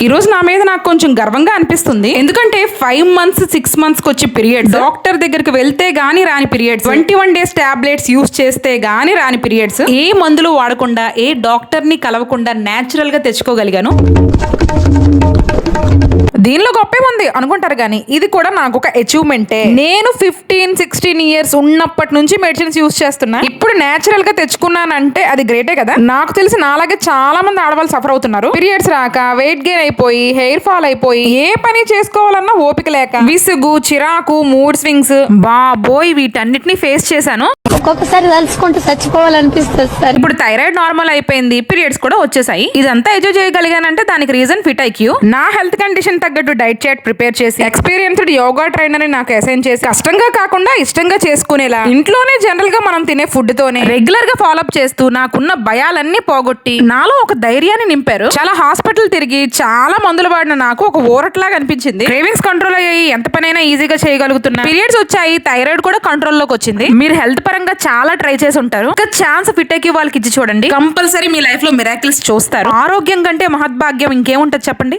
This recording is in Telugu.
ఈ రోజు నా మీద నాకు కొంచెం గర్వంగా అనిపిస్తుంది. ఎందుకంటే 5 months 6 months కి వచ్చే పీరియడ్స్ డాక్టర్ దగ్గరికి వెళ్తే గానీ రాని పీరియడ్స్, 21 days టాబ్లెట్స్ యూస్ చేస్తే గానీ రాని పీరియడ్స్, ఏ మందులు వాడకుండా ఏ డాక్టర్ ని కలవకుండా నేచురల్ గా తెచ్చుకోగలిగాను. దీనిలో గొప్పే ఉంది అనుకుంటారు కానీ ఇది కూడా నాకు ఒక అచీవ్మెంటే. నేను 15-16 years ఉన్నప్పటి నుంచి మెడిసిన్స్ యూస్ చేస్తున్నా. ఇప్పుడు నేచురల్ గా తెచ్చుకున్నానంటే అది గ్రేటే కదా. నాకు తెలిసి నాలాగే చాలా మంది ఆడవాళ్ళు సఫర్ అవుతున్నారు. పీరియడ్స్ రాక, వెయిట్ గెయిన్ అయిపోయి, హెయిర్ ఫాల్ అయిపోయి, ఏ పని చేసుకోవాలన్నా ఓపిక లేక, విసుగు, చిరాకు, మూడ్ స్వింగ్స్, బాబోయ్ వీటన్నిటిని ఫేస్ చేశాను. ఒక్కొక్కసారి తలుచుకుంటూ చచ్చిపోవాలనిపిస్తుంది సార్. ఇప్పుడు థైరాయిడ్ నార్మల్ అయిపోయింది, పీరియడ్స్ కూడా వచ్చేసాయి. ఇదంతా ఎంజాయ్ చేయగలిగానంటే దానికి రీజన్ ఫిట్ ఐక్యూ. నా హెల్త్ కండిషన్ తగ్గట్టు డైట్ చార్ట్ ప్రిపేర్ చేసి, ఎక్స్పీరియన్స్డ్ యోగా ట్రైనర్ ని నాకు అసైన్ చేసి, కష్టంగా కాకుండా ఇష్టంగా చేసుకునేలా ఇంట్లోనే జనరల్ గా మనం తినే ఫుడ్ తోనే రెగ్యులర్ గా ఫాలోఅప్ చేస్తూ నాకున్న భయాలన్నీ పోగొట్టి నాలో ఒక ధైర్యాన్ని నింపారు. చాలా హాస్పిటల్ తిరిగి చాలా మందులు వాడిన నాకు ఒక ఊరట్లాగా అనిపించింది. క్రేవింగ్స్ కంట్రోల్ అయ్యాయి, ఎంత పనైనా ఈజీగా చేయగలుగుతున్నా. పీరియడ్స్ వచ్చాయి, థైరాయిడ్ కూడా కంట్రోల్ లోకి వచ్చింది. మీరు హెల్త్ పరంగా చాలా ట్రై చేసి ఉంటారు. ఒక ఛాన్స్ ఫిట్ ఐక్యూ వాళ్ళకి ఇచ్చి చూడండి, కంపల్సరీ మీ లైఫ్ లో మిరాకిల్స్ చూస్తారు. ఆరోగ్యం కంటే మహద్భాగ్యం ఇంకేముంటది చెప్పండి.